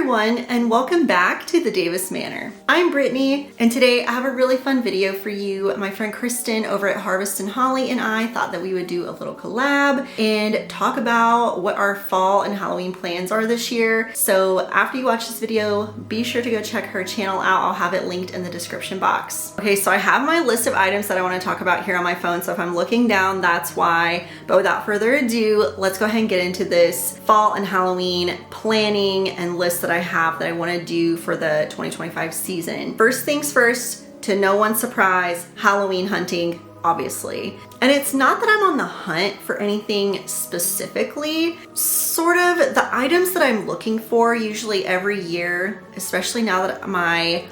everyone, and welcome back to the Davis Manor. I'm Brittany, and today I have a really fun video for you. My friend Kristen over at Harvest and Holly and I thought that we would do a little collab and talk about what our fall and Halloween plans are this year. So after you watch this video, be sure to go check her channel out. I'll have it linked in the description box. Okay, so I have my list of items that I want to talk about here on my phone, so if I'm looking down, that's why. But without further ado, let's go ahead and get into this fall and Halloween planning and list that I have that I want to do for the 2025 season. First things first, to no one's surprise, Halloween hunting, obviously. And it's not that I'm on the hunt for anything specifically. Sort of the items that I'm looking for usually every year, especially now that my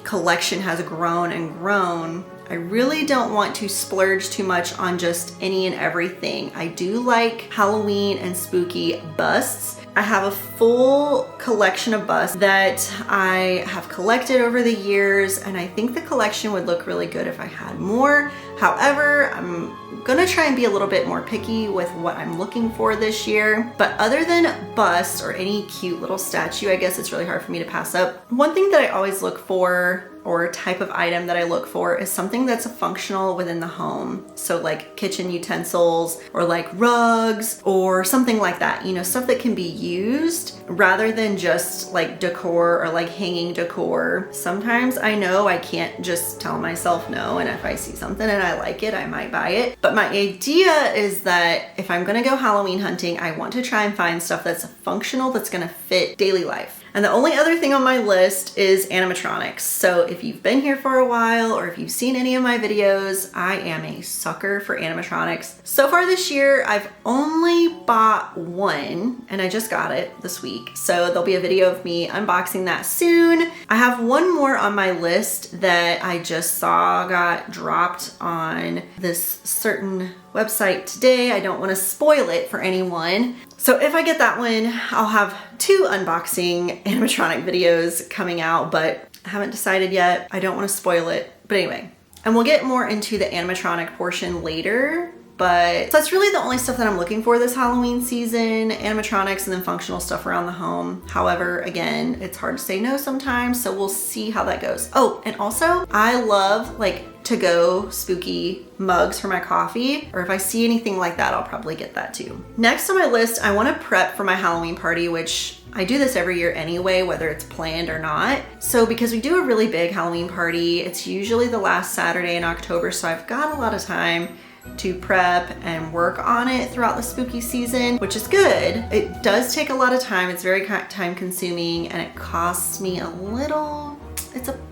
collection has grown and grown, I really don't want to splurge too much on just any and everything. I do like Halloween and spooky busts. I have a full collection of busts that I have collected over the years, and I think the collection would look really good if I had more. However, I'm gonna try and be a little bit more picky with what I'm looking for this year. But other than busts or any cute little statue, I guess it's really hard for me to pass up. One thing that I always look for, or type of item that I look for, is something that's functional within the home. So like kitchen utensils or like rugs or something like that, you know, stuff that can be used rather than just like decor or like hanging decor. Sometimes I know I can't just tell myself no, and if I see something and I like it, I might buy it. But my idea is that if I'm gonna go Halloween hunting, I want to try and find stuff that's functional, that's gonna fit daily life. And the only other thing on my list is animatronics. So if you've been here for a while or if you've seen any of my videos, I am a sucker for animatronics. So far this year, I've only bought one, and I just got it this week. So there'll be a video of me unboxing that soon. I have one more on my list that I just saw got dropped on this certain website today. I don't want to spoil it for anyone. So if I get that one, I'll have 2 unboxing animatronic videos coming out, but I haven't decided yet. I don't want to spoil it. But anyway, and we'll get more into the animatronic portion later. But so that's really the only stuff that I'm looking for this Halloween season, animatronics and then functional stuff around the home. However, again, it's hard to say no sometimes, so we'll see how that goes. Oh, and also I love like to-go spooky mugs for my coffee, or if I see anything like that, I'll probably get that too. Next on my list, I want to prep for my Halloween party, which I do this every year anyway, whether it's planned or not. So because we do a really big Halloween party, it's usually the last Saturday in October, so I've got a lot of time to prep and work on it throughout the spooky season, which is good. It does take a lot of time. It's very time consuming, and it costs me a little.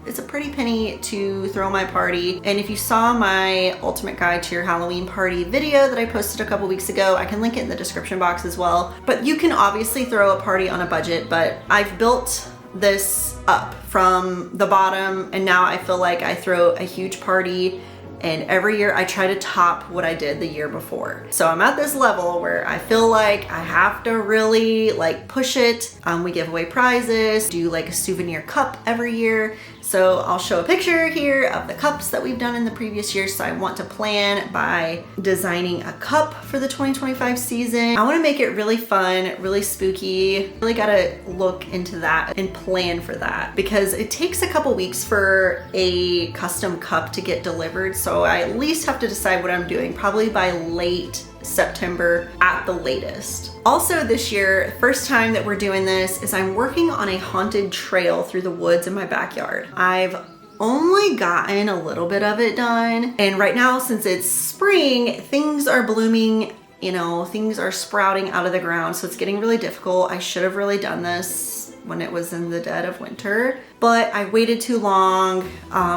It's a pretty penny to throw my party. And if you saw my ultimate guide to your Halloween party video that I posted a couple weeks ago, I can link it in the description box as well. But you can obviously throw a party on a budget, but I've built this up from the bottom, and now I feel like I throw a huge party, and every year I try to top what I did the year before. So I'm at this level where I feel like I have to really like push it. We give away prizes, do like a souvenir cup every year. So I'll show a picture here of the cups that we've done in the previous year. So I want to plan by designing a cup for the 2025 season. I want to make it really fun, really spooky. Really gotta look into that and plan for that, because it takes a couple weeks for a custom cup to get delivered. So I at least have to decide what I'm doing, probably by late September at the latest. Also this year, first time that we're doing this, is I'm working on a haunted trail through the woods in my backyard. I've only gotten a little bit of it done, and right now, since it's spring, things are blooming, you know, things are sprouting out of the ground, so it's getting really difficult. I should have really done this when it was in the dead of winter, but I waited too long,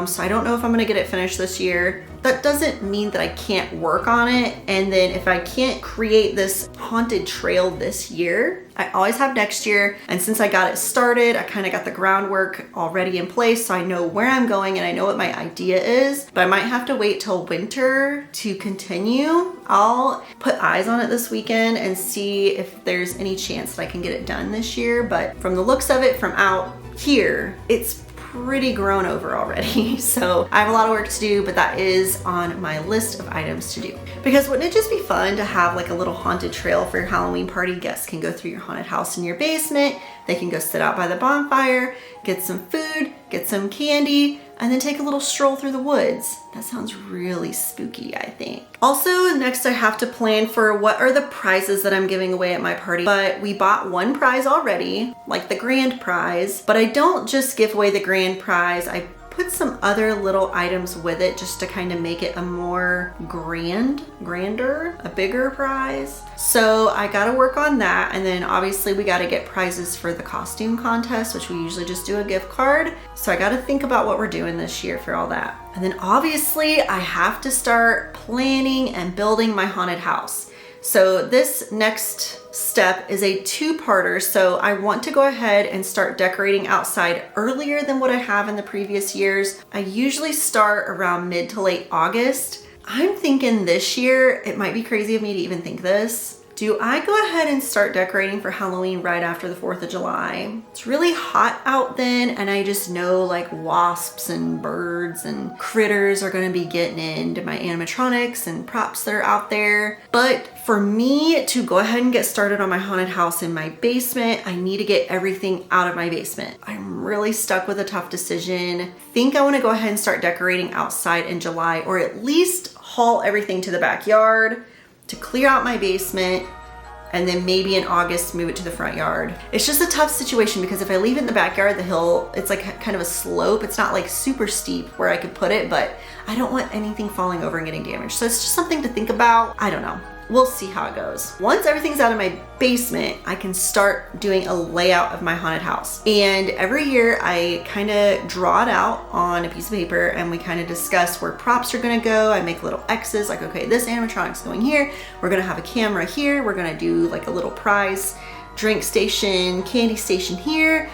so I don't know if I'm gonna get it finished this year. That doesn't mean that I can't work on it, and then if I can't create this haunted trail this year, I always have next year. And since I got it started, I kind of got the groundwork already in place, so I know where I'm going and I know what my idea is. But I might have to wait till winter to continue. I'll put eyes on it this weekend and see if there's any chance that I can get it done this year. But from the looks of it from out here, it's pretty grown over already. So I have a lot of work to do, but that is on my list of items to do. Because wouldn't it just be fun to have like a little haunted trail for your Halloween party? Guests can go through your haunted house in your basement. They can go sit out by the bonfire, get some food, get some candy, and then take a little stroll through the woods. That sounds really spooky, I think. Also, next I have to plan for what are the prizes that I'm giving away at my party. But we bought one prize already, like the grand prize. But I don't just give away the grand prize. I put some other little items with it just to kind of make it a more grander, a bigger prize. So I gotta work on that. And then obviously we gotta get prizes for the costume contest, which we usually just do a gift card. So I gotta think about what we're doing this year for all that. And then obviously I have to start planning and building my haunted house. So this next step is a two-parter. So I want to go ahead and start decorating outside earlier than what I have in the previous years. I usually start around mid to late August. I'm thinking this year, it might be crazy of me to even think this. Do I go ahead and start decorating for Halloween right after the 4th of July? It's really hot out then, and I just know like wasps and birds and critters are gonna be getting into my animatronics and props that are out there. But for me to go ahead and get started on my haunted house in my basement, I need to get everything out of my basement. I'm really stuck with a tough decision. I think I wanna go ahead and start decorating outside in July, or at least haul everything to the backyard to clear out my basement, and then maybe in August move it to the front yard. It's just a tough situation because if I leave it in the backyard, the hill, it's like kind of a slope. It's not like super steep where I could put it, but I don't want anything falling over and getting damaged. So it's just something to think about. I don't know. We'll see how it goes. Once everything's out of my basement, I can start doing a layout of my haunted house. And every year I kind of draw it out on a piece of paper and we kind of discuss where props are gonna go. I make little X's like, okay, this animatronic's going here. We're gonna have a camera here. We're gonna do like a little prize drink station, candy station here.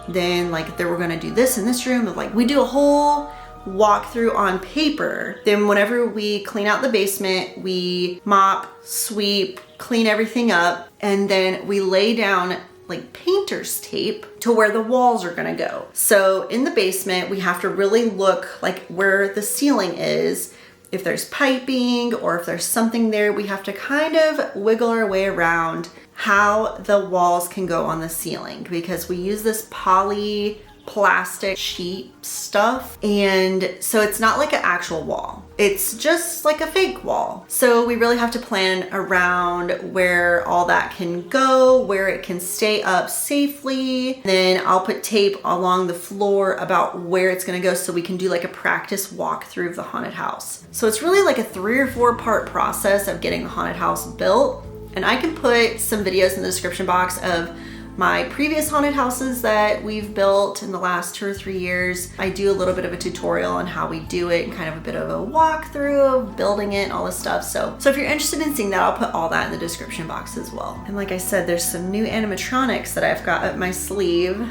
Then like we're gonna do this in this room. Like we do a whole walk through on paper. Then whenever we clean out the basement, we mop, sweep, clean everything up, and then we lay down like painter's tape to where the walls are gonna go. So in the basement, we have to really look like where the ceiling is. If there's piping or if there's something there, we have to kind of wiggle our way around how the walls can go on the ceiling, because we use this poly plastic sheet stuff, and so it's not like an actual wall, it's just like a fake wall. So we really have to plan around where all that can go, where it can stay up safely. Then I'll put tape along the floor about where it's gonna go so we can do like a practice walkthrough of the haunted house. So it's really like a 3 or 4 part process of getting the haunted house built. And I can put some videos in the description box of my previous haunted houses that we've built in the last 2 or 3 years. I do a little bit of a tutorial on how we do it and kind of a bit of a walkthrough of building it and all this stuff. So if you're interested in seeing that, I'll put all that in the description box as well. And like I said, there's some new animatronics that I've got up my sleeve.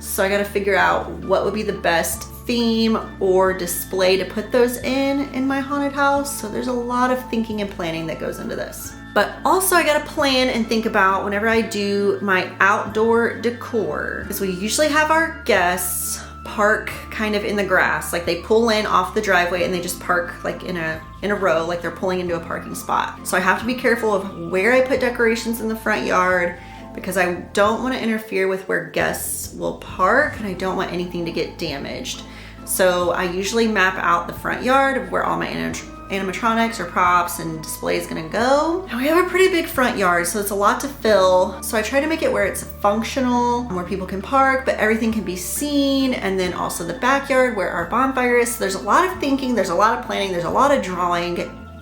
So I gotta figure out what would be the best theme or display to put those in my haunted house. So there's a lot of thinking and planning that goes into this. But also I gotta plan and think about whenever I do my outdoor decor, because we usually have our guests park kind of in the grass, like they pull in off the driveway and they just park like in a row, like they're pulling into a parking spot. So I have to be careful of where I put decorations in the front yard, because I don't want to interfere with where guests will park and I don't want anything to get damaged. So I usually map out the front yard of where all my animatronics or props and displays gonna go. Now we have a pretty big front yard, so it's a lot to fill. So I try to make it where it's functional, where people can park, but everything can be seen. And then also the backyard where our bonfire is. So there's a lot of thinking, there's a lot of planning, there's a lot of drawing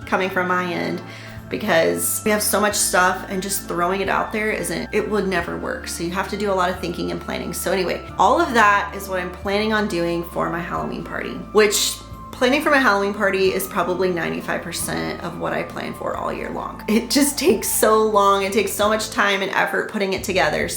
coming from my end, because we have so much stuff and just throwing it out there it would never work. So you have to do a lot of thinking and planning. So anyway, all of that is what I'm planning on doing for my Halloween party, which planning for my Halloween party is probably 95% of what I plan for all year long. It just takes so long. It takes so much time and effort putting it together.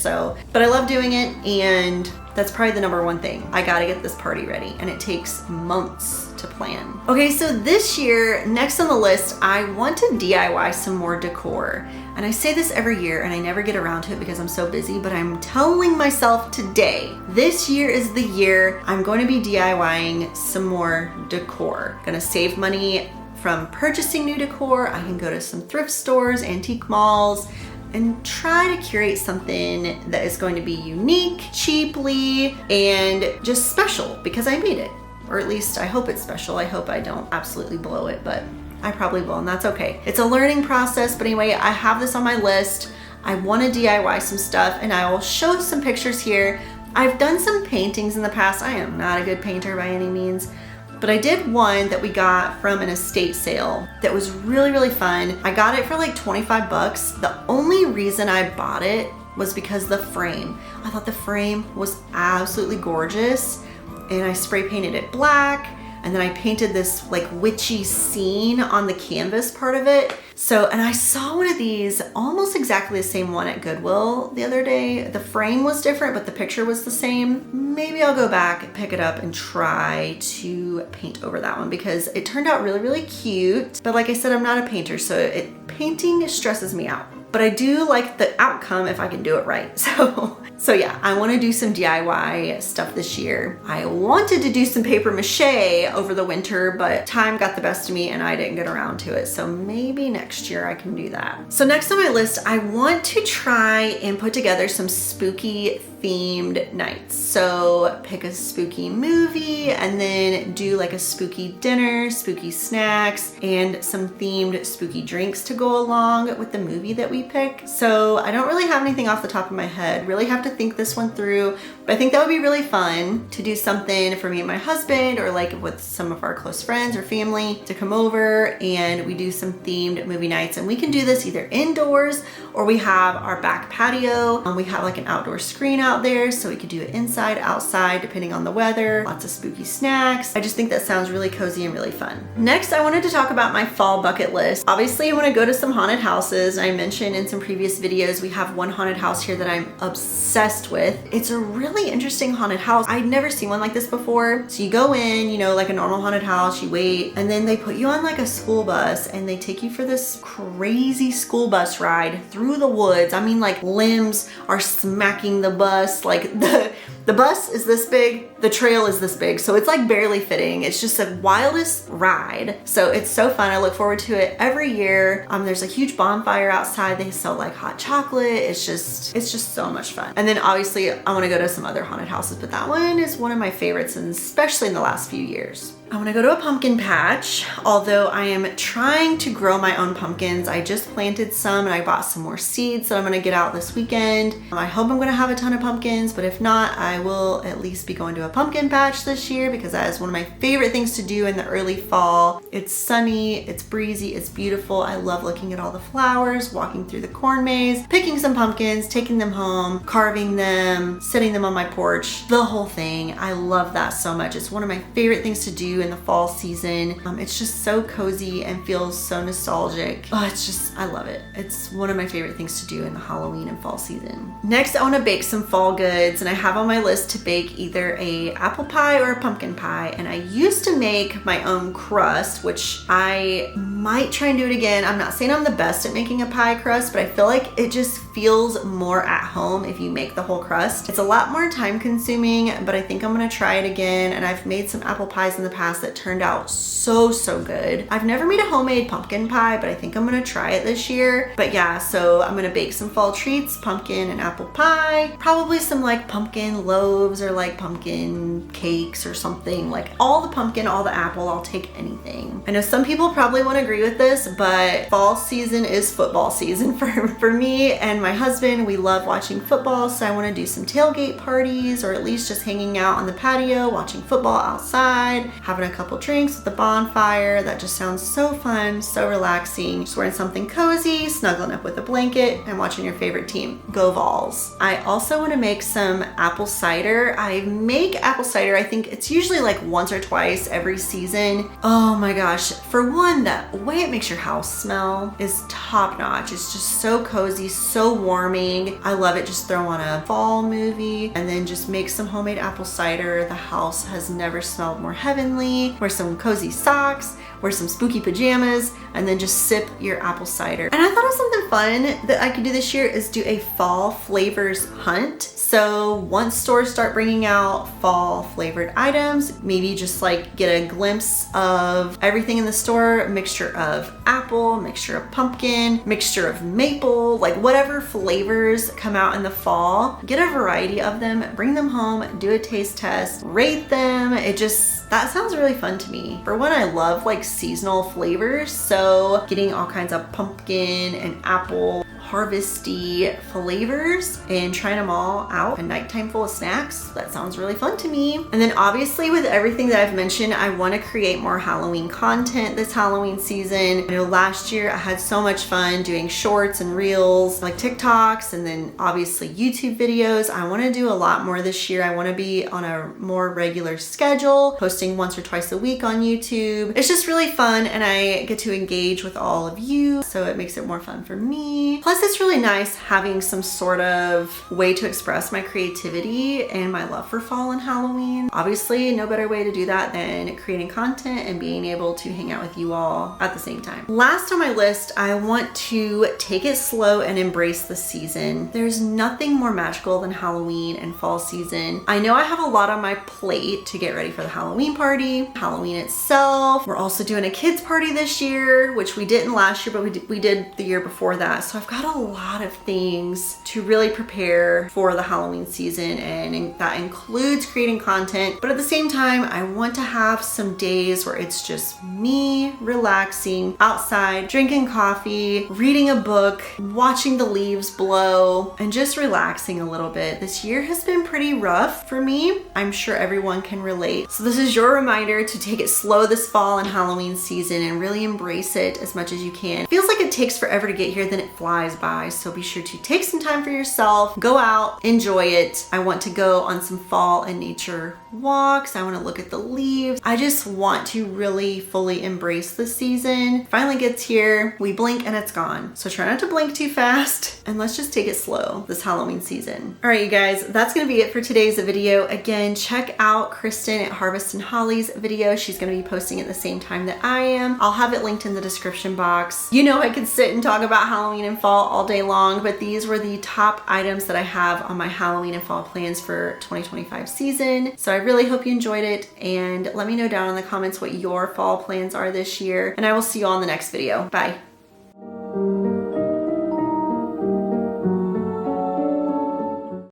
But I love doing it, and that's probably the number one thing. I gotta get this party ready, and it takes months to plan. Okay, so this year, next on the list, I want to DIY some more decor. And I say this every year and I never get around to it because I'm so busy, but I'm telling myself today, this year is the year I'm going to be DIYing some more decor. Gonna save money from purchasing new decor. I can go to some thrift stores, antique malls, and try to curate something that is going to be unique, cheaply, and just special because I made it. Or at least I hope it's special. I hope I don't absolutely blow it, but I probably will, and that's okay. It's a learning process, but anyway, I have this on my list. I want to DIY some stuff, and I will show some pictures here. I've done some paintings in the past. I am not a good painter by any means, but I did one that we got from an estate sale that was really, really fun. I got it for like 25 bucks. The only reason I bought it was because the frame. I thought the frame was absolutely gorgeous, and I spray painted it black, and then I painted this like witchy scene on the canvas part of it. So, and I saw one of these, almost exactly the same one at Goodwill the other day. The frame was different, but the picture was the same. Maybe I'll go back, pick it up, and try to paint over that one because it turned out really, really cute. But like I said, I'm not a painter, so painting stresses me out. But I do like the outcome if I can do it right. So yeah, I want to do some DIY stuff this year. I wanted to do some paper mache over the winter, but time got the best of me and I didn't get around to it. So maybe next year I can do that. So next on my list, I want to try and put together some spooky themed nights. So pick a spooky movie and then do like a spooky dinner, spooky snacks, and some themed spooky drinks to go along with the movie that we pick. So I don't really have anything off the top of my head. Really have to think this one through, but I think that would be really fun to do something for me and my husband, or like with some of our close friends or family to come over and we do some themed movie nights. And we can do this either indoors or we have our back patio. We have like an outdoor screen out there, so we could do it inside, outside, depending on the weather. Lots of spooky snacks. I just think that sounds really cozy and really fun. Next, I wanted to talk about my fall bucket list. Obviously, I want to go to some haunted houses. I mentioned in some previous videos, we have one haunted house here that I'm obsessed with. It's a really interesting haunted house. I'd never seen one like this before. So you go in, you know, like a normal haunted house, you wait, and then they put you on like a school bus and they take you for this crazy school bus ride through the woods. I mean, like limbs are smacking the bus. Like the bus is this big, the trail is this big, so it's like barely fitting. It's just the wildest ride. So it's so fun. I look forward to it every year. There's a huge bonfire outside. They sell like hot chocolate. It's just so much fun. And then obviously I want to go to some other haunted houses, but that one is one of my favorites, and especially in the last few years. I want to go to a pumpkin patch, although I am trying to grow my own pumpkins. I just planted some and I bought some more seeds that I'm going to get out this weekend. I hope I'm going to have a ton of pumpkins, but if not, I will at least be going to a pumpkin patch this year because that is one of my favorite things to do in the early fall. It's sunny, it's breezy, it's beautiful. I love looking at all the flowers, walking through the corn maze, picking some pumpkins, taking them home, carving them, setting them on my porch, the whole thing. I love that so much. It's one of my favorite things to do in the fall season. It's just so cozy and feels so nostalgic. Oh, I love it. It's one of my favorite things to do in the Halloween and fall season. Next, I want to bake some fall goods, and I have on my list to bake either a apple pie or a pumpkin pie. And I used to make my own crust, which I might try and do it again. I'm not saying I'm the best at making a pie crust, but I feel like it just feels more at home if you make the whole crust. It's a lot more time consuming, but I think I'm gonna try it again. And I've made some apple pies in the past that turned out so good. I've never made a homemade pumpkin pie, but I think I'm gonna try it this year. But yeah, so I'm gonna bake some fall treats, pumpkin and apple pie, probably some like pumpkin loaves or like pumpkin cakes or something. Like all the pumpkin, all the apple, I'll take anything. I know some people probably won't agree with this, but fall season is football season for me and my husband. We love watching football, so I want to do some tailgate parties or at least just hanging out on the patio, watching football outside, having a couple drinks with the bonfire. That just sounds so fun, so relaxing. Just wearing something cozy, snuggling up with a blanket, and watching your favorite team. Go Vols. I also want to make some apple cider. I make apple cider, I think it's usually like once or twice every season. Oh my gosh. For one, the way it makes your house smell is top notch. It's just so cozy, so warming. I love it. Just throw on a fall movie and then just make some homemade apple cider. The house has never smelled more heavenly. Wear some cozy socks, wear some spooky pajamas, and then just sip your apple cider. And I thought of something fun that I could do this year is do a fall flavors hunt. So once stores start bringing out fall flavored items, maybe just like get a glimpse of everything in the store, mixture of apple, mixture of pumpkin, mixture of maple, like whatever flavors come out in the fall, get a variety of them, bring them home, do a taste test, rate them. That sounds really fun to me. For one, I love like seasonal flavors, so getting all kinds of pumpkin and apple harvesty flavors and trying them all out. A nighttime full of snacks, that sounds really fun to me. And then obviously with everything that I've mentioned, I want to create more Halloween content this Halloween season. I know last year I had so much fun doing shorts and reels, like TikToks, and then obviously YouTube videos. I want to do a lot more this year. I want to be on a more regular schedule, posting once or twice a week on YouTube. It's just really fun and I get to engage with all of you, so it makes it more fun for me. Plus it's really nice having some sort of way to express my creativity and my love for fall and Halloween. Obviously, no better way to do that than creating content and being able to hang out with you all at the same time. Last on my list, I want to take it slow and embrace the season. There's nothing more magical than Halloween and fall season. I know I have a lot on my plate to get ready for the Halloween party, Halloween itself. We're also doing a kids party this year, which we didn't last year, but we did the year before that. So I've got a lot of things to really prepare for the Halloween season, and that includes creating content, but at the same time I want to have some days where it's just me relaxing outside, drinking coffee, reading a book, watching the leaves blow, and just relaxing a little bit. This year has been pretty rough for me. I'm sure everyone can relate. So this is your reminder to take it slow this fall and Halloween season and really embrace it as much as you can. It feels like it takes forever to get here, then it flies by. So be sure to take some time for yourself, go out, enjoy it. I want to go on some fall and nature walks. I want to look at the leaves. I just want to really fully embrace the season. Finally gets here, we blink and it's gone. So try not to blink too fast and let's just take it slow this Halloween season. All right, you guys, that's going to be it for today's video. Again, check out Kristen at Harvest and Holly's video. She's going to be posting at the same time that I am. I'll have it linked in the description box. You know, I could sit and talk about Halloween and fall all day long, but these were the top items that I have on my Halloween and fall plans for 2025 season. So I really hope you enjoyed it, and let me know down in the comments what your fall plans are this year, and I will see you all in the next video. Bye.